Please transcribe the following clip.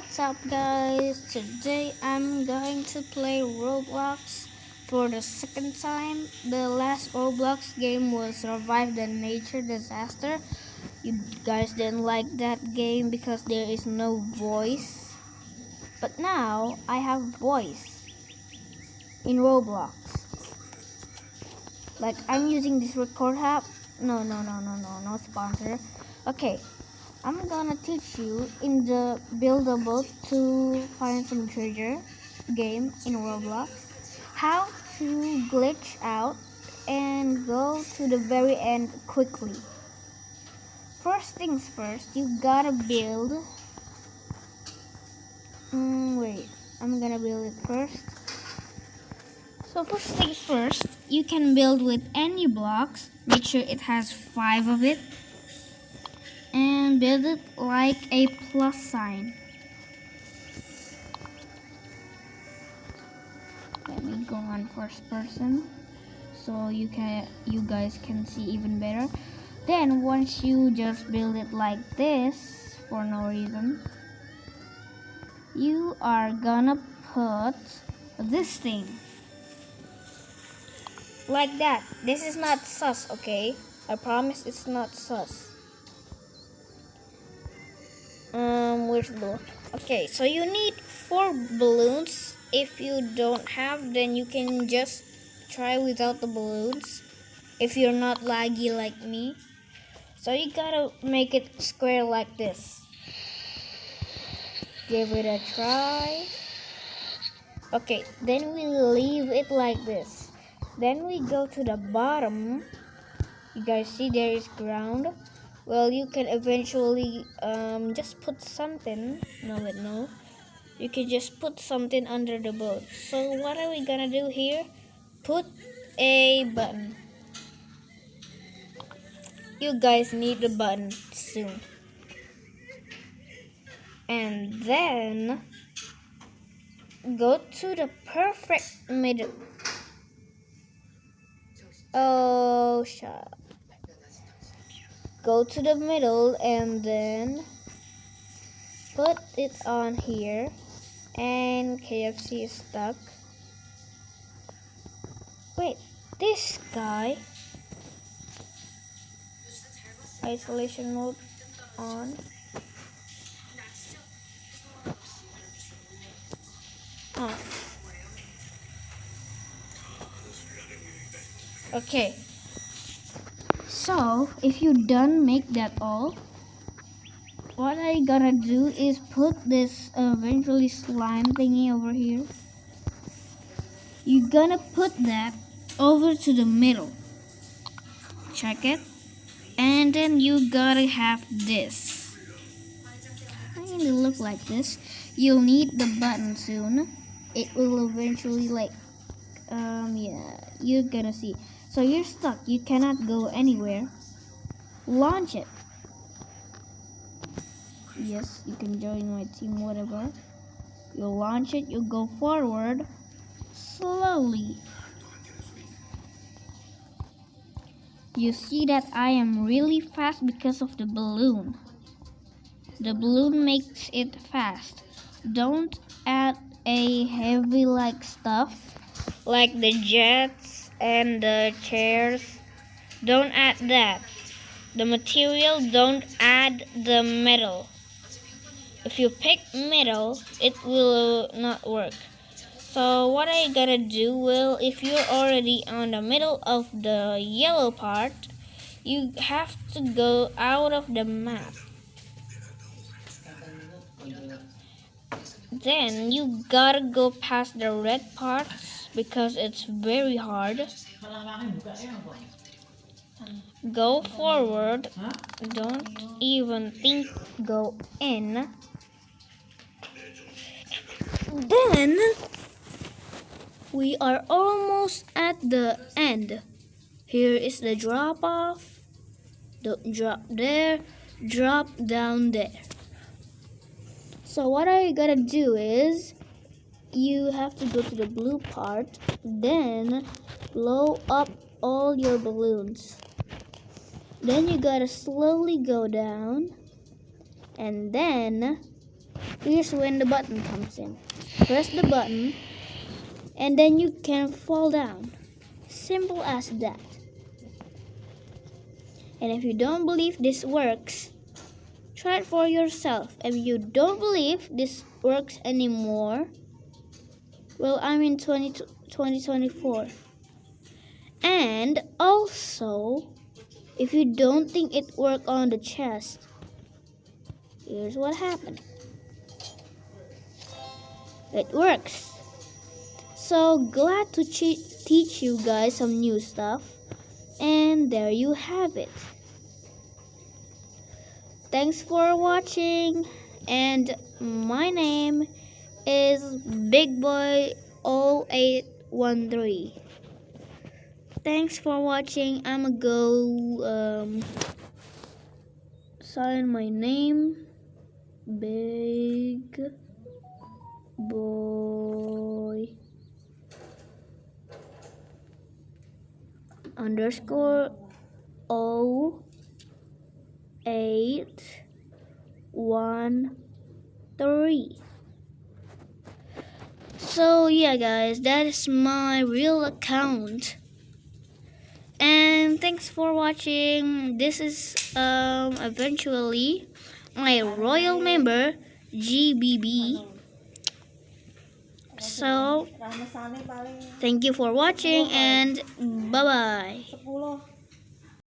What's up, guys? Today I'm going to play Roblox for the second time. The last Roblox game was Survive the Nature Disaster. You guys didn't like that game because there is no voice. But now I have voice in Roblox. Like I'm using this record app. No sponsor. Okay. I'm gonna teach you in the buildable to find some treasure game in Roblox how to glitch out and go to the very end quickly. First things first, you gotta build. Wait, I'm gonna build it first. So first things first, you can build with any blocks. Make sure it has 5 of it. And build it like a plus sign. Let me go on first person so you guys can see even better. Then once you just build it like this for no reason, you are gonna put this thing like that. This is not sus, okay? I promise it's not sus. Where's the balloon? Okay, so you need 4 balloons. If you don't have, then you can just try without the balloons. If you're not laggy like me. So you gotta make it square like this. Give it a try. Okay, then we leave it like this. Then we go to the bottom. You guys see there is ground. Well, you can eventually just put something. No. You can just put something under the boat. So what are we gonna do here? Put a button. You guys need the button soon. And then go to the perfect middle. Oh, shut up. Go to the middle and then put it on here. And KFC is stuck. Wait, this guy. Isolation mode on. Okay. So if you done make that all, what I gonna do is put this eventually slime thingy over here. You gonna put that over to the middle. Check it. And then you gotta have this. Kinda look like this. You'll need the button soon. It will eventually yeah, you're gonna see. So you're stuck. You cannot go anywhere. Launch it. Yes, you can join my team, whatever. You launch it, you go forward slowly. You see that I am really fast because of the balloon. The balloon makes it fast. Don't add a heavy stuff like the jets and the chairs. Don't add that. The material, don't add the metal. If you pick metal, it will not work. So what are you gonna do? Well, if you're already on the middle of the yellow part, you have to go out of the map. Then you gotta go past the red parts because it's very hard. Go forward. Don't even think go in. Then we are almost at the end. Here is the drop off. Don't drop there. Drop down there. So what are you gonna do is you have to go to the blue part, then blow up all your balloons. Then you gotta slowly go down and then Here's when the button comes in. Press the button and then you can fall down. Simple as that. And if you don't believe this works, try it for yourself. If you don't believe this works anymore, well, I'm in 2024. And also, if you don't think it worked on the chest, here's what happened. It works. So glad to teach you guys some new stuff. And there you have it. Thanks for watching. And my name is Big Boy 0813. Thanks for watching. I'ma go sign my name. Big Boy underscore 0813. So yeah guys, that is my real account. And thanks for watching. This is eventually my royal member GBB. So thank you for watching and bye bye.